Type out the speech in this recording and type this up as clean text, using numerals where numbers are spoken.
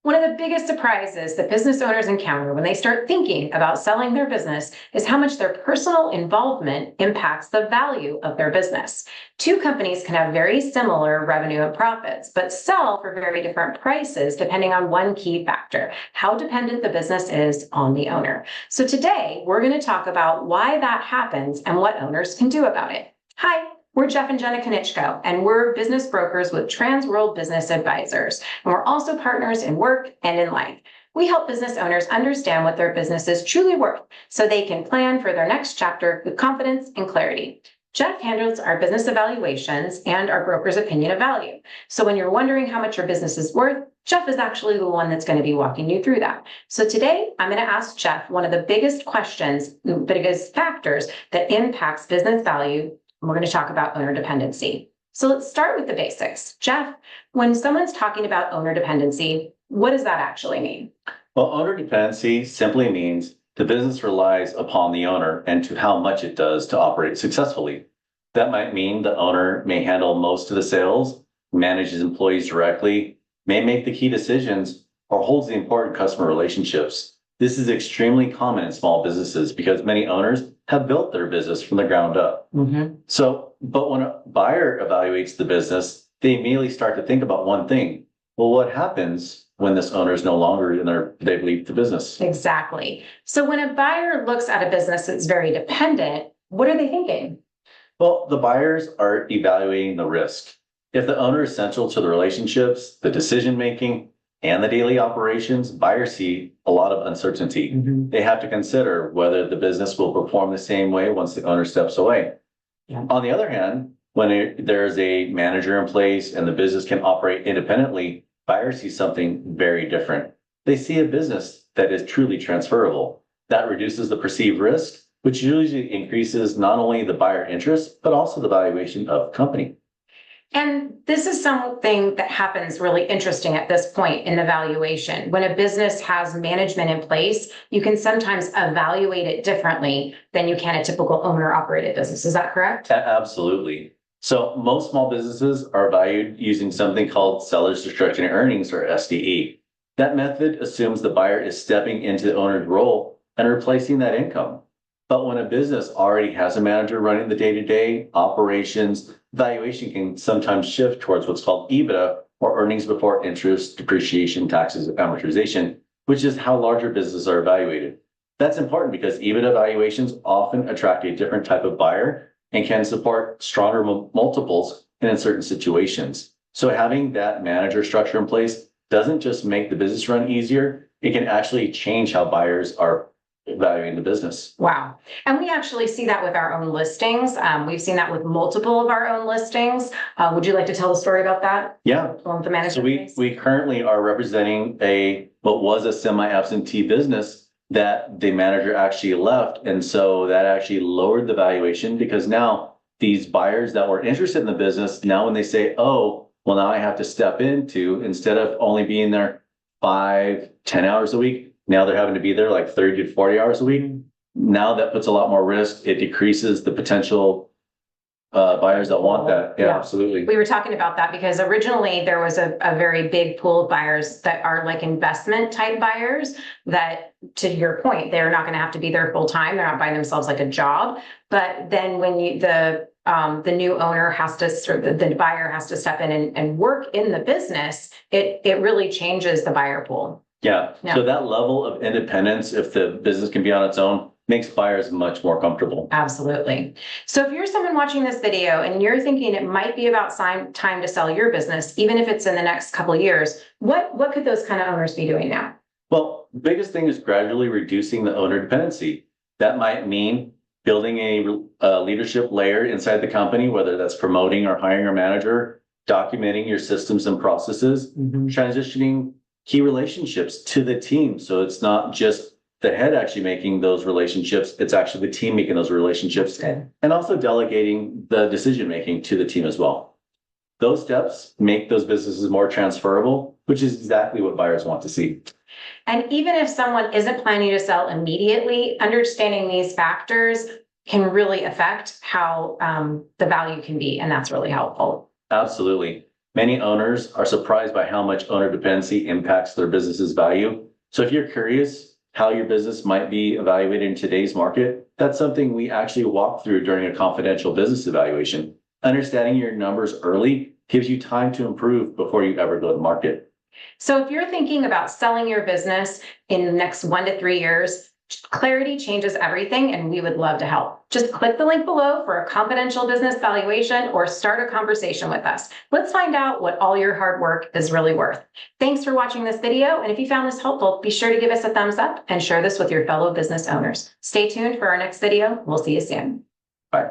One of the biggest surprises that business owners encounter when they start thinking about selling their business is how much their personal involvement impacts the value of their business. Two companies can have very similar revenue and profits, but sell for very different prices depending on one key factor: how dependent the business is on the owner. So today, we're going to talk about why that happens and what owners can do about it. Hi. We're Jeff and Jenna Konieczko, and we're business brokers with Transworld Business Advisors. And we're also partners in work and in life. We help business owners understand what their business is truly worth so they can plan for their next chapter with confidence and clarity. Jeff handles our business evaluations and our broker's opinion of value. So when you're wondering how much your business is worth, Jeff is actually the one that's going to be walking you through that. So today, I'm going to ask Jeff one of the biggest questions, the biggest factors that impacts business value. We're going to talk about owner dependency. So let's start with the basics. Jeff, when someone's talking about owner dependency, what does that actually mean? Well, owner dependency simply means the business relies upon the owner and to how much it does to operate successfully. That might mean the owner may handle most of the sales, manages employees directly, may make the key decisions, or holds the important customer relationships. This is extremely common in small businesses because many owners have built their business from the ground up. But when a buyer evaluates the business, they immediately start to think about one thing. Well, what happens when this owner is no longer in they leave the business? Exactly. So when a buyer looks at a business that's very dependent, what are they thinking? Well, the buyers are evaluating the risk. If the owner is central to the relationships, the decision-making, and the daily operations, buyers see a lot of uncertainty. They have to consider whether the business will perform the same way once the owner steps away. On the other hand, when there's a manager in place and the business can operate independently, buyers see something very different. They see a business that is truly transferable. That reduces the perceived risk, which usually increases not only the buyer interest, but also the valuation of the company. And this is something that happens really interesting at this point in the valuation. When a business has management in place, you can sometimes evaluate it differently than you can a typical owner-operated business. Is that correct? Absolutely. So most small businesses are valued using something called seller's discretionary earnings, or SDE. That method assumes the buyer is stepping into the owner's role and replacing that income. But when a business already has a manager running the day-to-day operations, valuation can sometimes shift towards what's called EBITDA, or earnings before interest, depreciation, taxes, and amortization, which is how larger businesses are evaluated. That's important because EBITDA valuations often attract a different type of buyer and can support stronger multiples in certain situations. So having that manager structure in place doesn't just make the business run easier, it can actually change how buyers are evaluating the business. Wow. And we actually see that with our own listings. We've seen that with multiple of our own listings. Would you like to tell the story about that? Yeah. The manager so we currently are representing what was a semi-absentee business that the manager actually left. And so that actually lowered the valuation because now these buyers that were interested in the business, now when they say, oh, well, now I have to step into, instead of only being there 5-10 hours a week, now they're having to be there like 30 to 40 hours a week. Now that puts a lot more risk. It decreases the potential buyers that want that. Yeah, absolutely. We were talking about that because originally there was a very big pool of buyers that are like investment type buyers that, to your point, they're not going to have to be there full time. They're not buying themselves like a job. But then when the new owner has to, the buyer has to step in and work in the business, it really changes the buyer pool. Yeah. So that level of independence, if the business can be on its own, makes buyers much more comfortable. Absolutely. So if you're someone watching this video and you're thinking it might be about time to sell your business, even if it's in the next couple of years, what could those kind of owners be doing now? Well, the biggest thing is gradually reducing the owner dependency. That might mean building a leadership layer inside the company, whether that's promoting or hiring a manager, documenting your systems and processes, transitioning key relationships to the team. So it's not just the head actually making those relationships, it's actually the team making those relationships, and also delegating the decision-making to the team as well. Those steps make those businesses more transferable, which is exactly what buyers want to see. And even if someone isn't planning to sell immediately, understanding these factors can really affect how the value can be, and that's really helpful. Absolutely. Many owners are surprised by how much owner dependency impacts their business's value. So if you're curious how your business might be evaluated in today's market, that's something we actually walk through during a confidential business evaluation. Understanding your numbers early gives you time to improve before you ever go to market. So if you're thinking about selling your business in the next 1 to 3 years, clarity changes everything, and we would love to help. Just click the link below for a confidential business valuation or start a conversation with us. Let's find out what all your hard work is really worth. Thanks for watching this video, and if you found this helpful, be sure to give us a thumbs up and share this with your fellow business owners. Stay tuned for our next video. We'll see you soon. Bye.